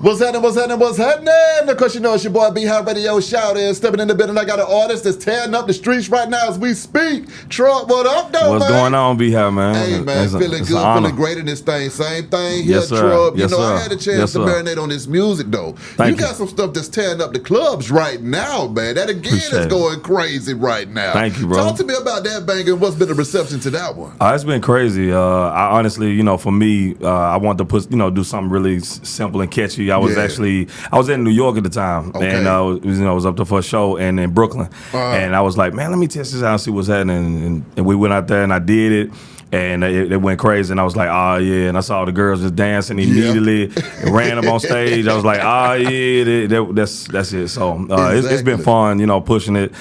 What's happening? What's happening? What's happening? Of course, you know it's your boy B-High Radio Shout in, stepping in the building. I got an artist that's tearing up the streets right now as we speak. Trub, what up, though, What's man? going on, B-High, man? Hey, man, feeling good, feeling great in this thing. Same thing here, Yes, sir. Trub. Yes, you know, sir. I had a chance to marinate on this music, though. Thank you. got some stuff that's tearing up the clubs right now, man. That again is going crazy right now. Thank you, bro. Talk to me about that bang and what's been the reception to that one. It's been crazy. I honestly, for me, I wanted to put, do something really simple and catchy. I was in New York at the time, and I was up there for a show and in Brooklyn, and I was like, man, let me test this out and see what's happening. And we went out there and I did it. And it went crazy, and I was like, oh, yeah. And I saw the girls just dancing immediately, and ran up on stage. I was like, oh, yeah, that's it. So it's been fun, pushing it,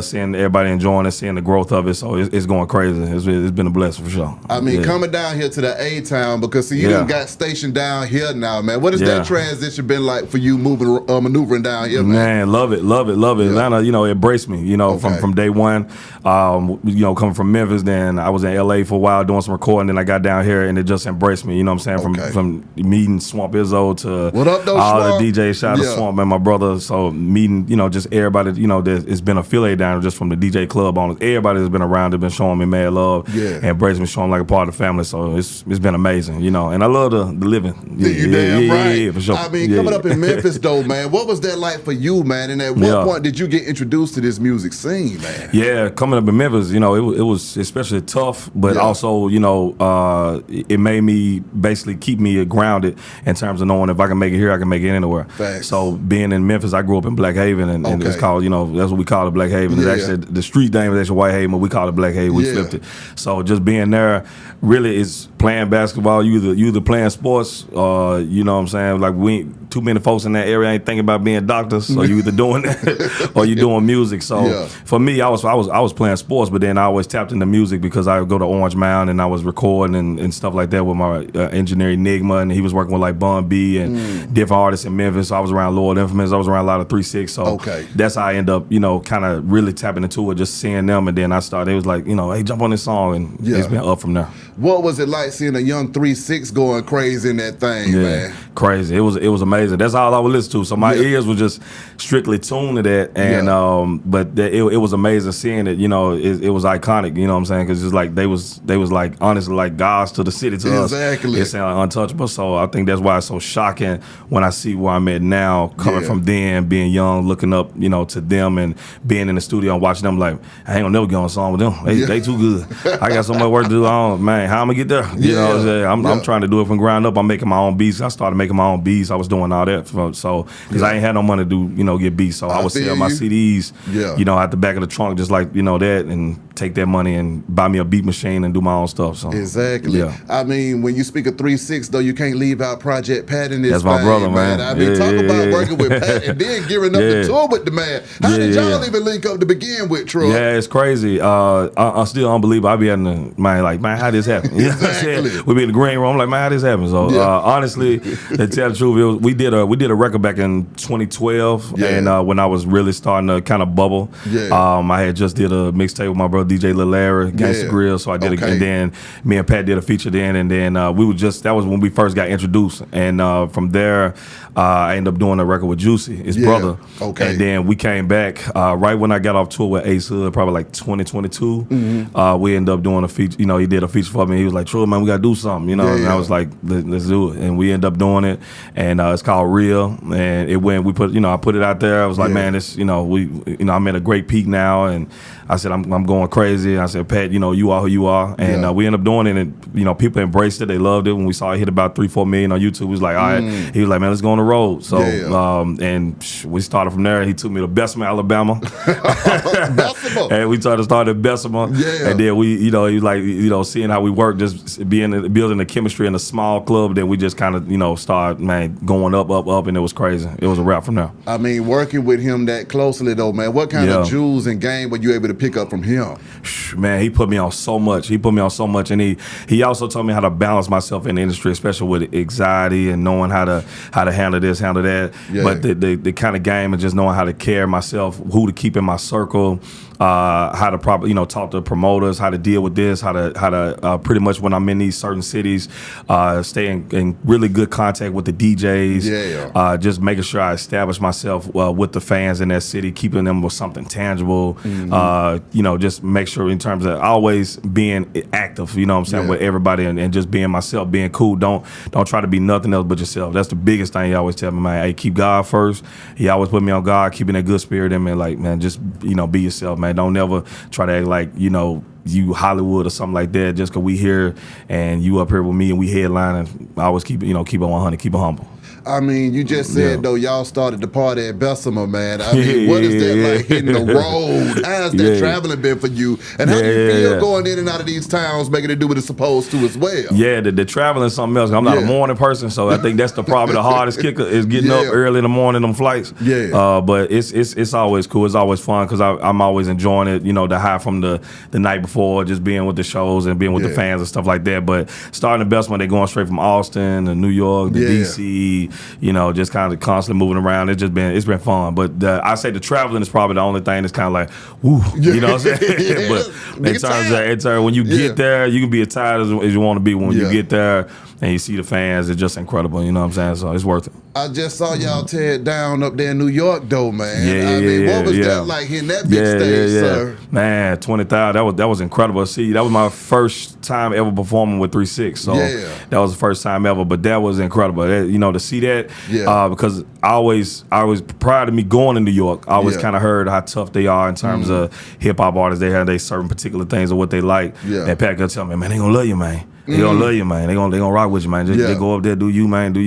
seeing everybody enjoying it, seeing the growth of it. So it's going crazy. It's been a blessing for sure. I mean, coming down here to the A-Town, because see, you done got stationed down here now, man. What has that transition been like for you maneuvering down here, man? Man, love it. Atlanta, embraced me, from day one. Coming from Memphis, then I was in L.A. for a while doing some recording, then I got down here and it just embraced me. You know what I'm saying? From meeting Swamp Izzo to what up, though, all the DJs, shout out to Swamp and my brother. So meeting, just everybody, it's been affiliated down just from the DJ club owners. Everybody that's been around has been showing me mad love and embracing me, showing like a part of the family. So it's been amazing, and I love the living. You damn right. Yeah, for sure. I mean, coming up in Memphis though, man, what was that like for you, man? And at what point did you get introduced to this music scene, man? Yeah, coming up in Memphis, it was especially tough, but also, it made me basically keep me grounded in terms of knowing if I can make it here, I can make it anywhere. Facts. So being in Memphis, I grew up in Black Haven, and it's called, that's what we call it, Black Haven. It's actually, the street name is actually White Haven, but we call it Black Haven. We flipped it. So just being there really is playing basketball. You either playing sports, you know what I'm saying? Like we ain't too many folks in that area ain't thinking about being doctors, so you either doing that or you doing music. So for me, I was playing sports, but then I always tapped into music because I would go to Orange Mound and I was recording and stuff like that with my engineer Enigma, and he was working with like Bun B and different artists in Memphis. So I was around Lord Infamous, I was around a lot of 3-6. So that's how I end up, kind of really tapping into it, just seeing them, and then I started. It was like, hey, jump on this song, and it's been up from there. What was it like seeing a young 3-6 going crazy in that thing, man? Crazy. It was amazing. That's all I would listen to. So my ears were just strictly tuned to that, and but it was amazing seeing it. It was iconic. You know what I'm saying? Because it's like they was like honestly like gods to the city to us. Exactly. It's untouchable. So I think that's why it's so shocking when I see where I'm at now, coming from then, being young, looking up, to them, and being in the studio and watching them. Like, I ain't gonna never get on a song with them. They too good. I got so much work to do. Man, how I'm gonna get there? You know what I'm saying? I'm trying to do it from ground up. I'm making my own beats. I started making my own beats. I was doing all that because I ain't had no money to do, get beats. So I would sell my CDs, out the back of the trunk, just like, that, and take that money and buy me a beat machine and do my own stuff. So exactly. I mean, when you speak of 3-6 though, you can't leave out ProjectAnd in this. That's my brother, man. I mean, talk about working with Pat and then gearing up the tour with the man. How did y'all even link up to begin with, Trub? Yeah, it's crazy. I'm still unbelievable. I be having the man like, man, how this happen? Exactly. We be in the green room like, man, how this happen? So honestly, to tell the truth, we did a record back in 2012, and when I was really starting to kind of bubble, I had just did a mixtape with my brother DJ Lil Larry, Gangsta Grill. So I did it, and then me and Pat did a feature then, and then that was when we first got introduced, and from there I ended up doing a record with Juicy, his brother. And then we came back right when I got off tour with Ace Hood, probably like 2022. We ended up doing a feature. He did a feature for me. He was like, "True, man, we gotta do something," and I was like, "Let's do it." And we ended up doing it, and it's called Real. And it went. We put, I put it out there. I was like, "Man, this, I'm at a great peak now." And I said, "I'm going crazy." And I said, "Pat, you are who you are." And we ended up doing it, and people embraced it. They loved it. When we saw it hit about 3-4 million on YouTube, he was like, "All right." He was like, "Man, let's go on the road." So and we started from there. He took me to Bessemer, Alabama. Bessemer. And we started at Bessemer. And then we, he was like, seeing how we work, just building the chemistry in a small club. Then we just kind of, started, man, going up, and it was crazy. It was a wrap from there. I mean, working with him that closely though, man, what kind of jewels and game were you able to pick up from him? Man, he put me on so much. And he also taught me how to balance myself in the industry, especially with anxiety and knowing how to handle this, handle that. But the kind of game of just knowing how to carry myself, who to keep in my circle, how to properly, talk to promoters, how to deal with this, how to pretty much when I'm in these certain cities, stay in really good contact with the DJs. Just making sure I establish myself with the fans in that city, keeping them with something tangible. Just make sure in terms of always being active, with everybody and just being myself, being cool. Don't try to be nothing else but yourself. That's the biggest thing he always tell me, man. Hey, keep God first. He always put me on God, keeping that good spirit in me. Like, man, just, be yourself, man. Don't never try to act like, you Hollywood or something like that just because we here and you up here with me and we headlining. I always keep it 100, keep it humble. I mean, you just said, though, y'all started the party at Bessemer, man. I mean, what is that like hitting the road? How's that traveling been for you? And how do you feel going in and out of these towns, making it do what it's supposed to as well? Yeah, the traveling is something else. I'm not a morning person, so I think that's probably the hardest kicker is getting up early in the morning, them flights. But it's always cool. It's always fun because I'm always enjoying it, the high from the night before, just being with the shows and being with the fans and stuff like that. But starting at Bessemer, they're going straight from Austin to New York to D.C., just kind of constantly moving around. It's been fun. But I say the traveling is probably the only thing that's kind of like, woo, you know what I'm saying? But in terms of when you get there, you can be as tired as you want to be. When you get there and you see the fans, it's just incredible. You know what I'm saying? So it's worth it. I just saw y'all tear it down up there in New York, though, man. What was that like hitting that big stage, sir? Man, 20,000. That was incredible. See, that was my first time ever performing with 3-6. So that was the first time ever. But that was incredible. To see that, because I always prior to me going to New York, I always kind of heard how tough they are in terms of hip hop artists. They have certain particular things of what they like. And Pat could tell me, man, they gonna love you, man. They gonna love you, man. They gonna rock with you, man. Just they go up there, do you, man. Do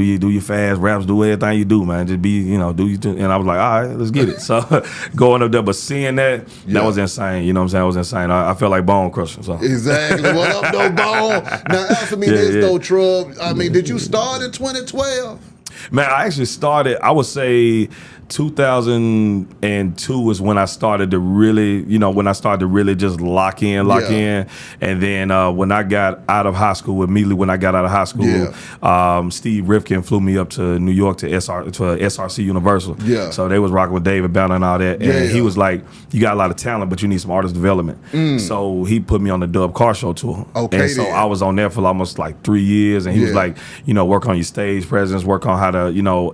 your fast raps, do everything you do, man. Just be, do you. And I was like, all right, let's get it. So going up there, but seeing that was insane. You know what I'm saying? It was insane. I felt like Bone Crusher. So. Exactly. What up, though, Bone? Now, answer me this, though, Trub. I mean, did you start in 2012? Man, I actually started, I would say 2002 was when I started to really, just lock in. And then when I got out of high school, Steve Rifkin flew me up to New York to SRC Universal. So they was rocking with David Banner and all that. And he was like, you got a lot of talent, but you need some artist development. So he put me on the Dub Car Show tour. And so I was on there for almost like 3 years. And he was like, work on your stage presence, work on how to,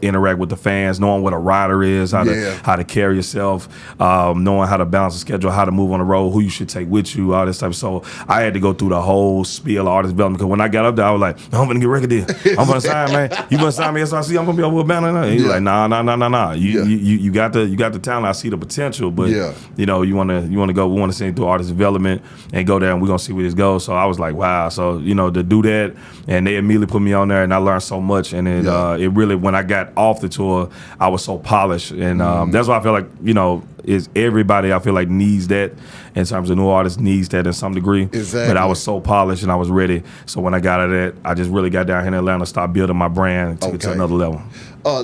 interact with the fans, knowing what a rider is, how to carry yourself, knowing how to balance the schedule, how to move on the road, who you should take with you, all this type. So I had to go through the whole spiel of artist development because when I got up there, I was like, I'm gonna get a record deal. I'm gonna sign, man. You gonna sign me SRC? I'm gonna be over with Banner. And he's like, nah. You got the talent. I see the potential, but you wanna go. We wanna send you through artist development and go there, and we're gonna see where this goes. So I was like, wow. So to do that, and they immediately put me on there, and I learned so much. And it really, when I got off the tour, I was so polished. And that's why I feel like, is everybody I feel like needs that in terms of new artists needs that in some degree. Exactly. But I was so polished and I was ready. So when I got out of that, I just really got down here in Atlanta, started building my brand and took it to another level.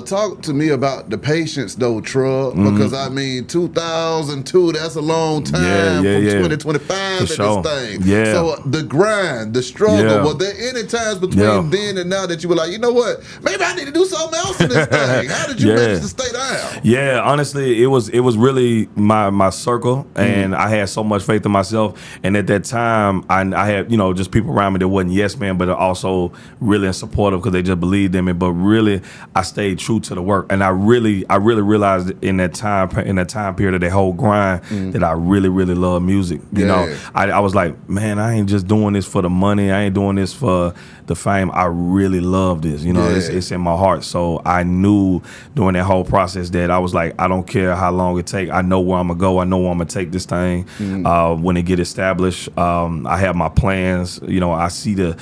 Talk to me about the patience, though, Trub, because I mean, 2002, that's a long time from 2025 in this thing. So the grind, the struggle, were there any times between then and now that you were like, you know what, maybe I need to do something else in this thing? How did you manage to stay down? Yeah, honestly, it was really my circle, and I had so much faith in myself. And at that time, I had, just people around me that wasn't yes man, but also really supportive because they just believed in me. But really, I stayed true to the work, and I really realized in that time period of that whole grind that I really love music. You know, I was like, man, I ain't just doing this for the money. I ain't doing this for the fame. I really love this. It's in my heart. So I knew during that whole process that I was like, I don't care how long it takes. I know where I'm gonna go. I know where I'm gonna take this thing. When it get established, I have my plans. I see the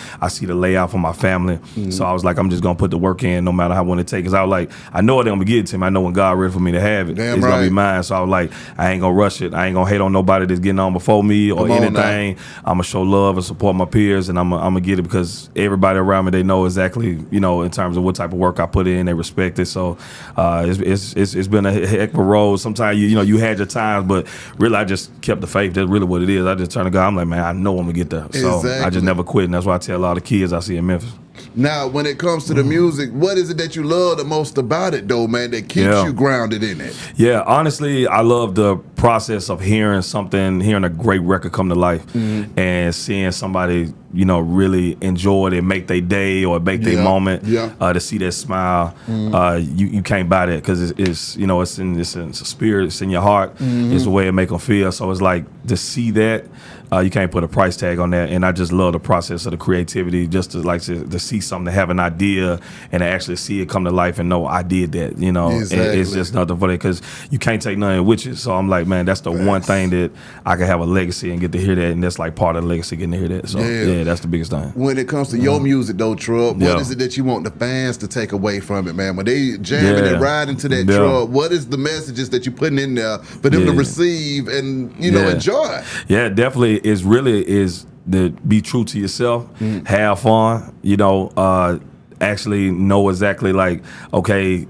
layout for my family. So I was like, I'm just gonna put the work in, no matter how long it takes. Cause I was like, I know it ain't gonna get to him. I know when God ready for me to have it, it's gonna be mine. So I was like, I ain't gonna rush it. I ain't gonna hate on nobody that's getting on before me or anything. I'm gonna show love and support my peers, and I'm gonna get it because everybody around me, they know exactly, in terms of what type of work I put in. They respect it. So it's been a heck of a road. Sometimes you had your times, but really I just kept the faith. That's really what it is. I just turn to God. I'm like, man, I know I'm gonna get there. So I just never quit, and that's why I tell a lot of kids I see in Memphis. Now, when it comes to the music, what is it that you love the most about it, though, man, that keeps you grounded in it? Yeah, honestly, I love the process of hearing a great record come to life, and seeing somebody, you know, really enjoy it and make their day or make their moment, to see that smile, you can't buy that, because it's you know, it's a spirit, it's in your heart, it's the way it make them feel. So it's like, to see that, you can't put a price tag on that. And I just love the process of the creativity, just to see something, to have an idea and to actually see it come to life and know I did that, you know. It's just nothing for that, because you can't take nothing with you. So I'm like, man, that's the one thing that I can have a legacy and get to hear that, and that's like part of the legacy, getting to hear that. So yeah, that's the biggest thing. When it comes to your music though, Trub, what is it that you want the fans to take away from it, man? When they jamming and riding to that Trub, what is the messages that you're putting in there for them to receive and, you know, enjoy? Yeah, definitely is to be true to yourself, have fun, you know, actually know exactly, like, okay,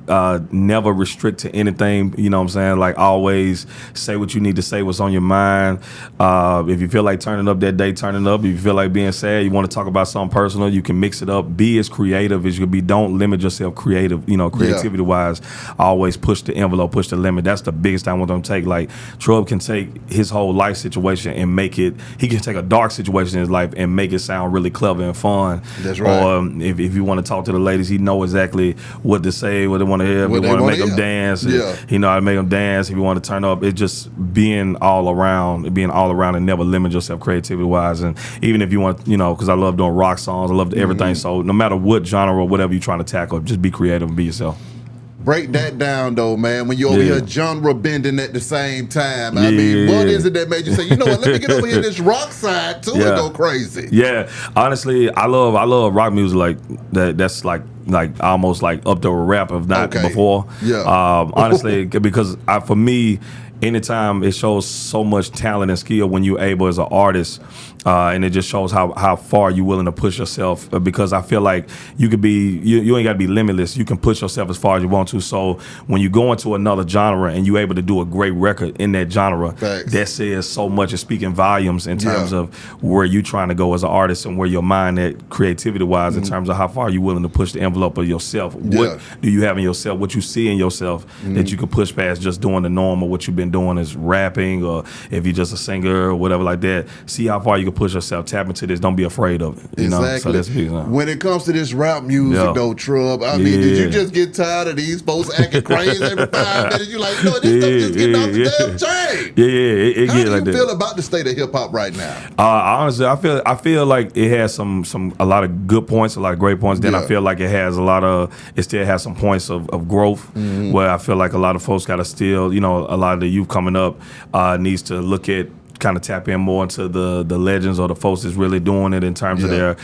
never restrict to anything, you know what I'm saying? Like, always say what you need to say, what's on your mind. If you feel like turning up that day, turn it up. If you feel like being sad, you want to talk about something personal, you can mix it up. Be as creative as you can be. Don't limit yourself creativity wise. Always push the envelope, push the limit. That's the biggest thing I want them to take. Like, Trub can take his whole life situation and make it, he can take a dark situation in his life and make it sound really clever and fun. That's right. Or if you want to talk to the ladies, he know exactly what to say, what they want to hear. If you want to make them dance, he know how to make them dance. If you want to turn up, it's just being all around and never limit yourself creativity wise. And even if you want, you know, because I love doing rock songs, I love everything. So no matter what genre or whatever you're trying to tackle, just be creative and be yourself. Break that down though, man. When you're over here genre bending at the same time, I mean, what is it that made you say, you know what, let me get over here this rock side too and go crazy? Yeah, honestly, I love rock music like that. That's like almost like up to a rap, if not before. Honestly, because for me, anytime it shows so much talent and skill when you're able as an artist, and it just shows how far you're willing to push yourself, because I feel like you could be, you ain't got to be limitless. You can push yourself as far as you want to. So when you go into another genre and you're able to do a great record in that genre, that says so much, is speaking volumes in terms of where you're trying to go as an artist and where your mind at creativity wise, in terms of how far you're willing to push the envelope of yourself. What do you have in yourself, what you see in yourself that you can push past just doing the normal, what you've been doing is rapping, or if you're just a singer or whatever like that. See how far you can push yourself, tap into this, don't be afraid of it, you know? So that's big. When it comes to this rap music though, Trub, I mean, did you just get tired of these folks acting crazy every 5 minutes? You like, no, this stuff just getting off the damn chain. It how do like you feel about the state of hip hop right now? Honestly, I feel like it has a lot of good points, a lot of great points. Then I feel like it still has some points of growth, where I feel like a lot of folks got to still, you know, a lot of the youth coming up needs to look at, kind of tap in more into the legends or the folks that's really doing it in terms of their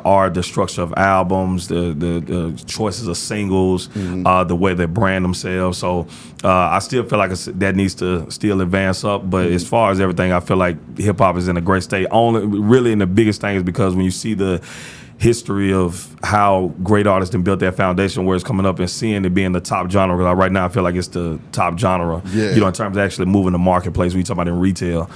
art, the structure of albums, the choices of singles, the way they brand themselves. So I still feel like that needs to still advance up. But as far as everything, I feel like hip hop is in a great state. Only really, and the biggest thing is because when you see the history of how great artists have built that foundation, where it's coming up and seeing it being the top genre. Because right now I feel like it's the top genre, you know, in terms of actually moving the marketplace. We talk about in retail.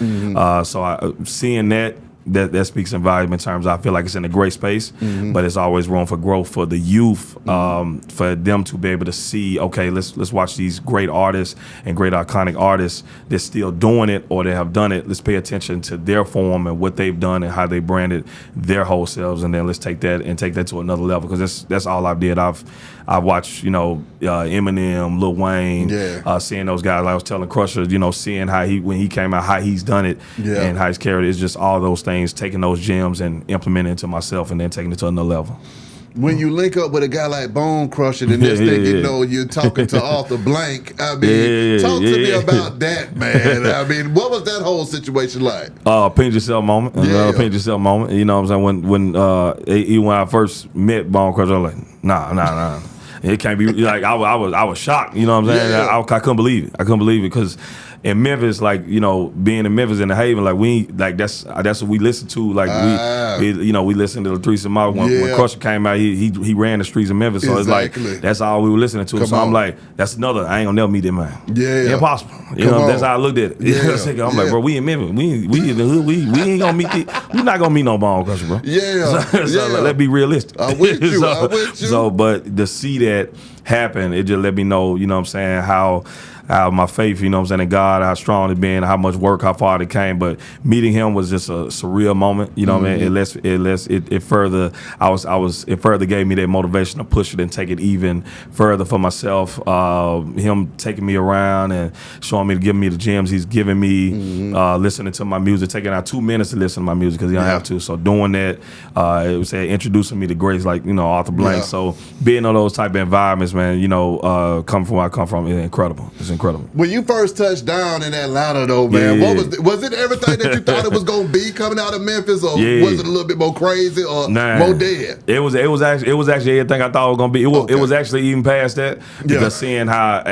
So seeing that speaks in volume in terms of, I feel like it's in a great space, but it's always room for growth for the youth, for them to be able to see, okay, let's watch these great artists and great iconic artists that's still doing it or they have done it. Let's pay attention to their form and what they've done and how they branded their whole selves, and then let's take that to another level, because that's all I did. I've watched, you know, Eminem, Lil Wayne, seeing those guys. Like I was telling Crusher, you know, seeing how when he came out, how he's done it, and how he's carried it. It's just all those things, taking those gems and implementing it to myself, and then taking it to another level. When you link up with a guy like Bone Crusher, and this thing, you know, you're talking to Arthur Blank. I mean, talk to me about that, man. I mean, what was that whole situation like? Pinch yourself moment. Pinch yourself moment. You know what I'm saying? When I first met Bone Crusher, I was like, nah. It can't be, like, I was shocked, you know what I'm saying? I couldn't believe it. I couldn't believe it, because in Memphis, like, you know, being in Memphis in the Haven, like, that's what we listen to. Like, we listened to the Three Mile. When Crusher came out, he ran the streets of Memphis, so it's like, that's all we were listening to. I'm like, that's another, I ain't gonna never meet that man. Impossible. You know, that's how I looked at it. I'm like, bro, we in Memphis. We in the hood. We ain't gonna meet we not gonna meet no Bone Crusher, bro. So let's be realistic. I'm with you. So, but to see that happen, it just let me know, you know what I'm saying, how my faith, you know what I'm saying, in God, how strong it been, how much work, how far it came. But meeting him was just a surreal moment. You know what I mean? It further gave me that motivation to push it and take it even further for myself. Him taking me around and showing me, giving me the gems he's giving me, listening to my music, taking out 2 minutes to listen to my music because you don't have to. So doing that, it was introducing me to greats like, you know, Arthur Blank. So being in those type of environments, man, you know, coming from where I come from, is incredible. It's incredible. When you first touched down in Atlanta, though, man, what was it everything that you thought it was gonna be coming out of Memphis, or was it a little bit more crazy or more dead? It was actually everything I thought it was gonna be. It was actually even past that, because seeing how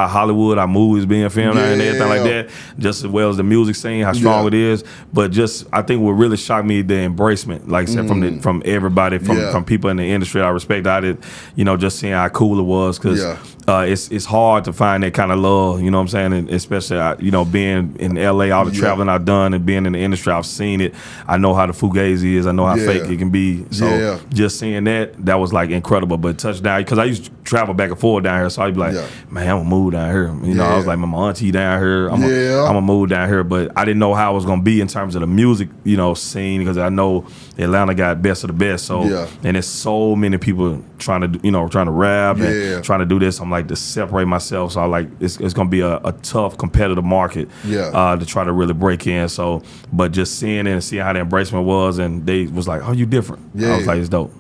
Hollywood, our movies being filmed and everything like that, just as well as the music scene, how strong it is. But just, I think what really shocked me, the embracement, like I said, from everybody, from people in the industry I respect. I did, you know, just seeing how cool it was, because it's hard to find that kind of love, you know what I'm saying? And especially, you know, being in LA, all the traveling I've done and being in the industry, I've seen it. I know how the fugazi is. I know how fake it can be. So just seeing that was like incredible. But touchdown, because I used to travel back and forth down here, so I'd be like, man, I'm gonna move down here. You know, I was like, my auntie down here, I'm gonna move down here. But I didn't know how it was gonna be in terms of the music, you know, scene, because I know Atlanta got best of the best. So and there's so many people trying to rap and trying to do this. I'm like, to separate myself. So I like, it's gonna be a tough competitive market to try to really break in. So, but just seeing it and seeing how the embracement was, and they was like, oh, you different. I was like, it's dope.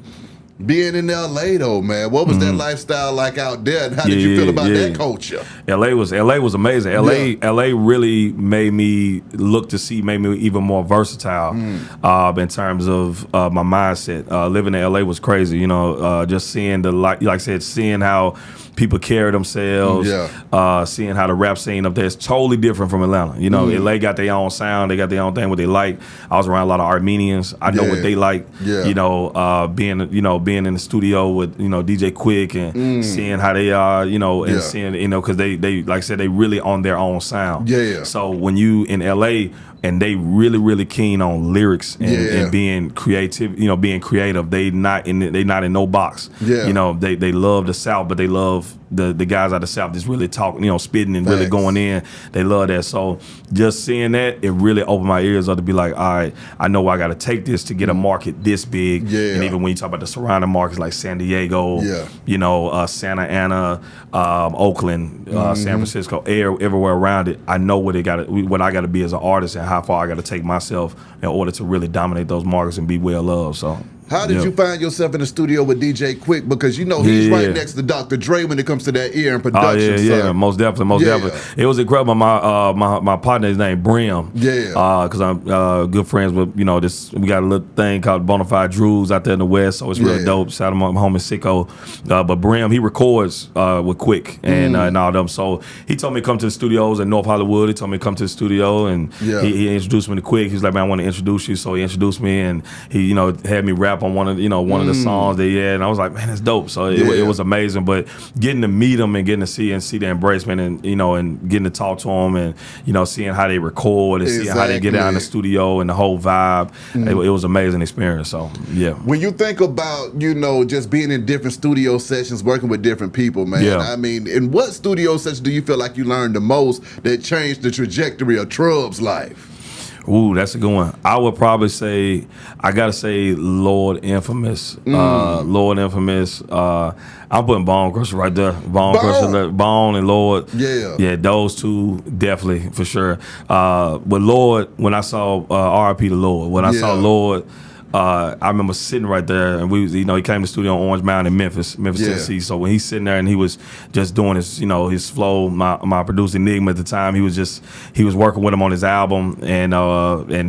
Being in LA though, man, what was that lifestyle like out there, and how did you feel about that culture? LA was amazing. LA really made me even more versatile in terms of my mindset. Living in LA was crazy, you know, just seeing like I said, seeing how people carry themselves, seeing how the rap scene up there is totally different from Atlanta. You know, LA got their own sound, they got their own thing, what they like. I was around a lot of Armenians. I know what they like. You know, being in the studio with, you know, DJ Quick and seeing how they are, you know, and seeing, you know, because they like I said, they really on their own sound. So when you in LA, and they really keen on lyrics and being creative, you know, being creative. They not in no box. You know, they love the South, but they love the guys out of the South that's really talking, you know, spitting and really going in. They love that. So just seeing that, it really opened my ears up to be like, all right, I know I got to take this to get a market this big. And even when you talk about the surrounding markets like San Diego, you know, Santa Ana, Oakland, San Francisco, everywhere around it, I know what I got to be as an artist and how far I got to take myself in order to really dominate those markets and be well loved. So. How did you find yourself in the studio with DJ Quick? Because you know he's right next to Dr. Dre when it comes to that ear and production. Most definitely. It was incredible. My partner's name Brim. Because I'm good friends with, you know, this. We got a little thing called Bonafide Drews out there in the West, so it's real dope. Shout out to my homie Sicko. But Brim, he records with Quick and all them. So he told me to come to the studios in North Hollywood. He told me to come to the studio, and he introduced me to Quick. He's like, man, I want to introduce you. So he introduced me, and he, you know, had me rap on one of the songs they had, and I was like, man, it's dope. So it was amazing. But getting to meet them and getting to see the embracement, and you know, and getting to talk to them, and you know, seeing how they record and seeing how they get out in the studio and the whole vibe, it was an amazing experience. So when you think about, you know, just being in different studio sessions, working with different people, man, I mean, in what studio session do you feel like you learned the most that changed the trajectory of Trub's life? Ooh, that's a good one. I would probably say, I gotta say, Lord Infamous. Lord Infamous. I'm putting Bone Crusher right there. Bone and Lord. Yeah, those two definitely for sure. But Lord, when I saw R.I.P. to Lord, when I saw Lord. I remember sitting right there, and we was, you know, he came to the studio on Orange Mountain in Memphis, Tennessee. So when he's sitting there and he was just doing his, you know, his flow, my producer Enigma at the time, he was working with him on his album, and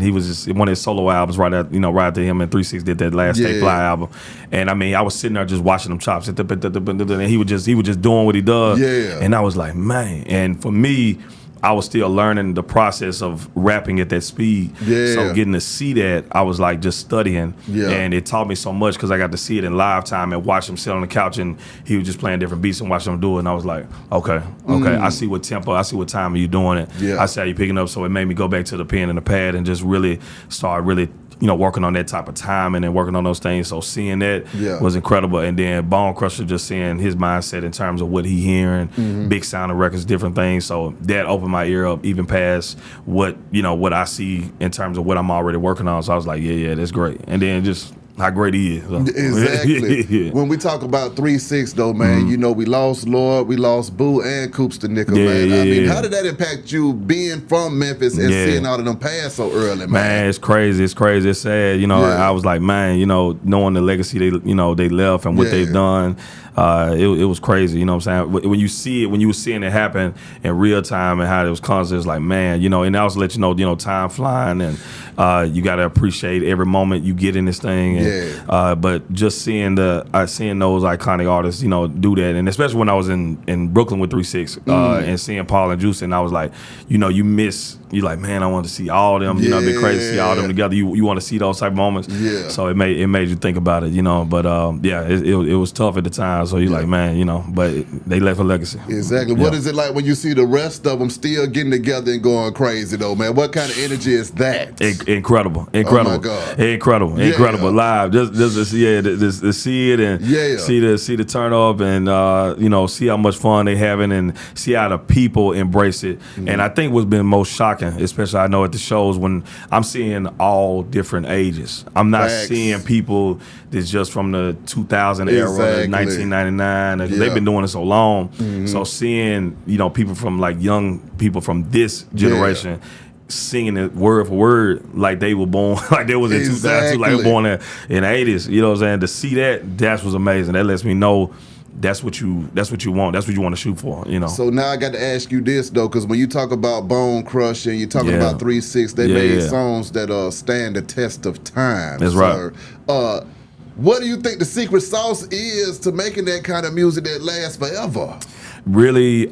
he was just one of his solo albums right after him and 3-6 did that last Stay Fly album. And I mean, I was sitting there just watching him chops, and he was just doing what he does. And I was like, man. And for me, I was still learning the process of rapping at that speed. So getting to see that, I was like just studying. And it taught me so much because I got to see it in live time and watch him sit on the couch, and he was just playing different beats and watching him do it. And I was like, okay. I see what tempo, I see what time are you doing it. I see how you picking up. So it made me go back to the pen and the pad and just really start working on that type of timing and working on those things. So seeing that was incredible. And then Bone Crusher, just seeing his mindset in terms of what he hearing, big sounding records, different things. So that opened my ear up even past what I see in terms of what I'm already working on. So I was like, yeah, that's great. And then just how great he is. So. Exactly. When we talk about 3-6 though, man, we lost Lord, we lost Boo and Coops the Nickel, man. I mean, how did that impact you being from Memphis and seeing all of them pass so early, man? Man, it's crazy. It's crazy. It's sad. I was like, man, knowing the legacy they left and what they've done. It was crazy, you know what I'm saying? When you see it, when you were seeing it happen in real time and how it was constant, it's like, man, and I also let you know, time flying and you got to appreciate every moment you get in this thing. And, but just seeing those iconic artists, do that, and especially when I was in Brooklyn with 3-6 and seeing Paul and Juice, and I was like, you're like, man, I want to see all of them. It'd be crazy to see all of them together. You want to see those type of moments. Yeah. So it made you think about it, But it was tough at the time. So you're like, man, but they left a legacy. Exactly. What is it like when you see the rest of them still getting together and going crazy though, man? What kind of energy is that? Incredible. Oh my God. Incredible. Live. Just to see it, to see it and see the turn up and see how much fun they having and see how the people embrace it. And I think what's been most shocking, especially I know at the shows, when I'm seeing all different ages. I'm not seeing people that's just from the 2000 era, 1999. They've been doing it so long. So seeing people from like young people from this generation singing it word for word like they were born, like they was in 2002, like they were born in the 80s. You know what I'm saying? To see that was amazing. That lets me know that's what you want. That's what you want to shoot for. So now I got to ask you this though, because when you talk about Bone Crush and you're talking about 3-6, they made songs that stand the test of time. That's right. What do you think the secret sauce is to making that kind of music that lasts forever? Really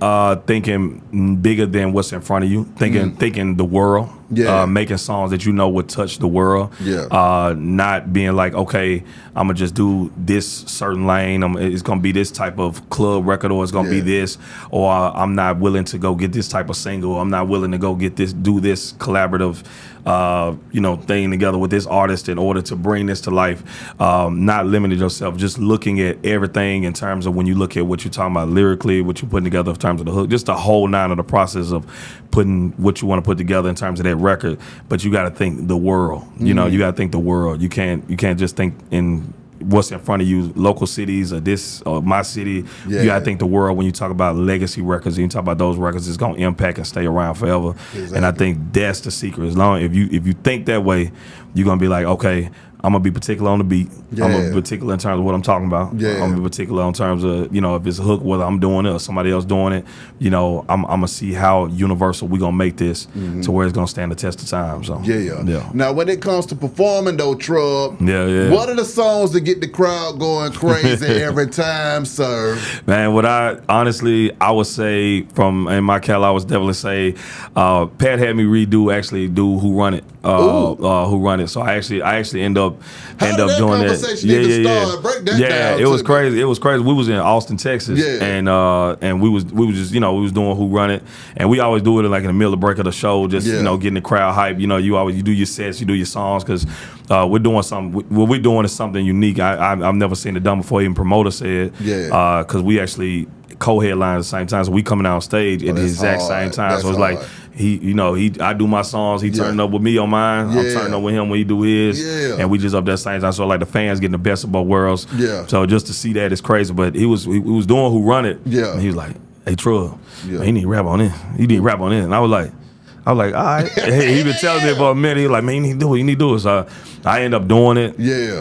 thinking bigger than what's in front of you, thinking the world, making songs that would touch the world, not being like, okay, I'm gonna just do this certain lane, it's gonna be this type of club record, or it's gonna be this, or I'm not willing to go get this type of single, I'm not willing to go get do this collaborative thing together with this artist in order to bring this to life. Not limiting yourself, just looking at everything in terms of when you look at what you're talking about lyrically, what you're putting together in terms of the hook, just the whole nine of the process of putting what you want to put together in terms of that record. But you got to think the world. You got to think the world. You can't just think in what's in front of you, local cities or this or my city. You gotta think the world. When you talk about legacy records and you talk about those records, it's gonna impact and stay around forever. And I think that's the secret. As long if you think that way, you're gonna be like, okay, I'm gonna be particular on the beat. I'm gonna be particular in terms of what I'm talking about. I'm gonna be particular in terms of if it's a hook, whether I'm doing it or somebody else doing it. I'm gonna see how universal we gonna make this to where it's gonna stand the test of time. So Now, when it comes to performing though, Trub, what are the songs that get the crowd going crazy every time, sir? Man, what I would say from in my catalog, I would definitely say Pat had me do Who Run It. Who Run It. So I actually end up doing that. Break that down. It was crazy. It was crazy. We was in Austin, Texas, and we was just we was doing Who Run It, and we always do it like in the middle of break of the show, just getting the crowd hype. You do your sets, you do your songs, because we're doing something. What we're doing is something unique. I've never seen it done before. Even promoter said, because we actually co-headline at the same time, so we coming out on stage at the exact same time. So it's like I do my songs, he turning up with me on mine, I'm turning up with him when he do his, and we just up that same time. So like the fans getting the best of both worlds. So just to see that is crazy. But he was doing Who Run It, and he was like, hey Trub, man, he need to rap on it. He need to rap on it. And I was like, all right. He been telling me for a minute. He was like, man, you need to do it. So I end up doing it.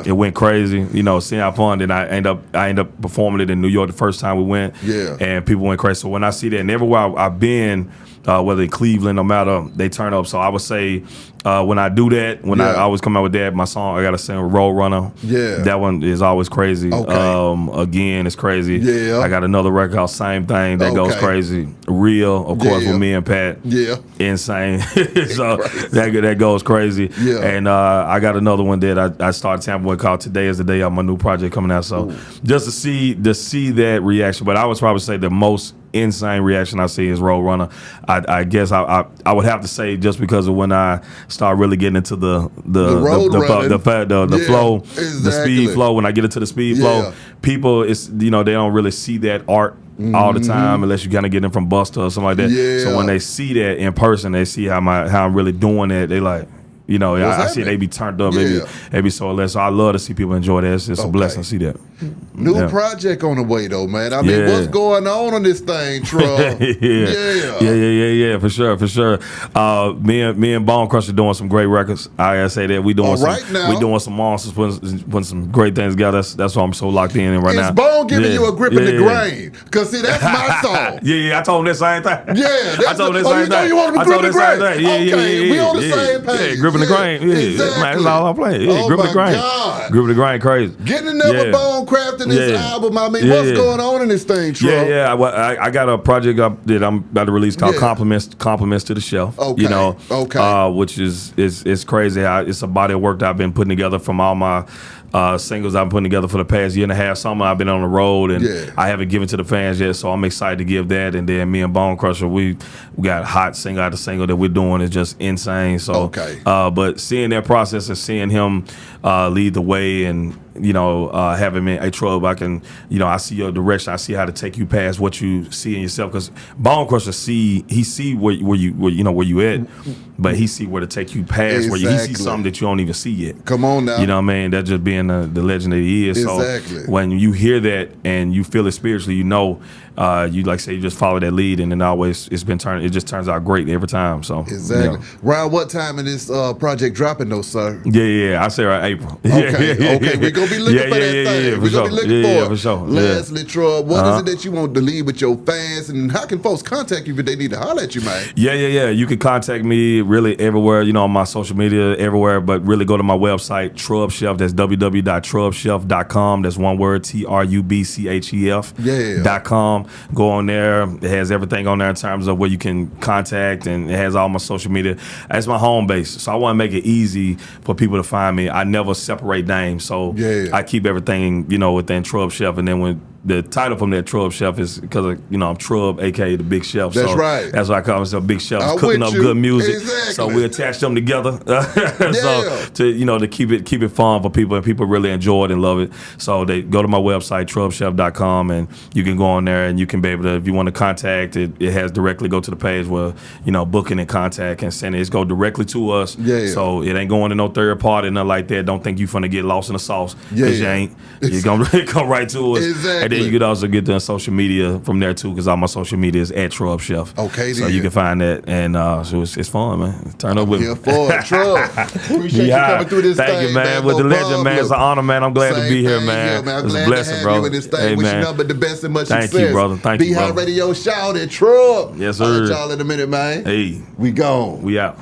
It went crazy. Seeing how fun. Then I end up performing it in New York the first time we went. And people went crazy. So when I see that, and everywhere I've been, whether in Cleveland, no matter, they turn up. So I would say when I do that, I always come out with that, my song, I got to sing Road Runner. That one is always crazy. Again, it's crazy. I got another record called Same Thing that goes crazy. Real, of course, with me and Pat. Insane. So that goes crazy. And I got another one that I started sampling with called Today Is the Day of my new project coming out. So just to see that reaction. But I would probably say the most insane reaction I see is Roadrunner. I guess I would have to say just because of when I start really getting into the flow, the speed flow. When I get into the speed flow, people, it's they don't really see that art all the time unless you kind of get them from Buster or something like that. So when they see that in person, they see how I'm really doing it. They like. I see they be turned up. They be so less. So I love to see people enjoy that. It's a blessing to see that. New project on the way though, man. I mean, what's going on this thing, Trub? Yeah, for sure. Me and Bone Crusher doing some great records. I gotta say that we doing some monsters, putting some great things together. That's why I'm so locked in right now. Is Bone giving you a grip in the grain? Cause see, that's my song. I told him that same thing. I told him that same thing. You want to be gripping the grain? Okay, we on the same page. Gripping the grain. Exactly. Man, that's all I play. Gripping the grain. Gripping the grain, crazy. Getting in there with Bone crafting this album. I mean, what's going on in this thing, Trub? I got a project that I'm about to release called Compliments to the Shelf. Which is crazy how it's a body of work that I've been putting together from all my singles I've been putting together for the past year and a half. Some I've been on the road and I haven't given to the fans yet, so I'm excited to give that. And then me and Bone Crusher, we got hot single after single that we're doing is just insane. So, but seeing that process and seeing him lead the way and having me, hey Trub, I can, I see your direction. I see how to take you past what you see in yourself. Because Bone Crusher see where you at, but he see where to take you past where he see something that you don't even see yet. Come on now. You know what I mean? That just being the legend that he is. Exactly. So when you hear that and you feel it spiritually, you just follow that lead, and then always it just turns out great every time. So exactly. Around what time is this project dropping though, sir? I say around April. Okay. We're gonna be looking for that thing. We're gonna be looking for it. For sure. Lastly, Trub, what is it that you want to leave with your fans, and how can folks contact you if they need to holler at you, man? You can contact me really everywhere, on my social media, everywhere, but really go to my website, Trub Chef. That's www.trubchef.com. That's one word, TRUBCHEF.com. Go on there. It has everything on there in terms of where you can contact, and it has all my social media. That's my home base. So I want to make it easy for people to find me. I never separate names. So I keep everything, within Trub Chef. And then when the title from that Trub Chef is because I'm Trub, aka the Big Chef. That's right. That's why I call myself Big Chef. Cooking up good music. Exactly. So we attach them together. So to keep it fun for people, and people really enjoy it and love it. So they go to my website, trubchef.com, and you can go on there and you can be able to, if you want to contact it, it has directly go to the page where booking and contact and send it. It's go directly to us. So it ain't going to no third party, nothing like that. Don't think you finna get lost in the sauce because you ain't. You're gonna come right to us. Exactly. And then you could also get the social media from there too, because all my social media is at Trub Chef. Okay, so you can find that, and so it's fun, man. Turn up with me. Here for it, Trub. Appreciate you coming through this thing. Thank you, man. With the legend, man. It's an honor, man. I'm glad to be here, man. It's a blessing, bro. Wish you nothing but the best and much success. Thank you, brother. Thank you, brother. B-Hot Radio, shout at Trub. Yes, sir. I'll let y'all in a minute, man. Hey, we gone. We out.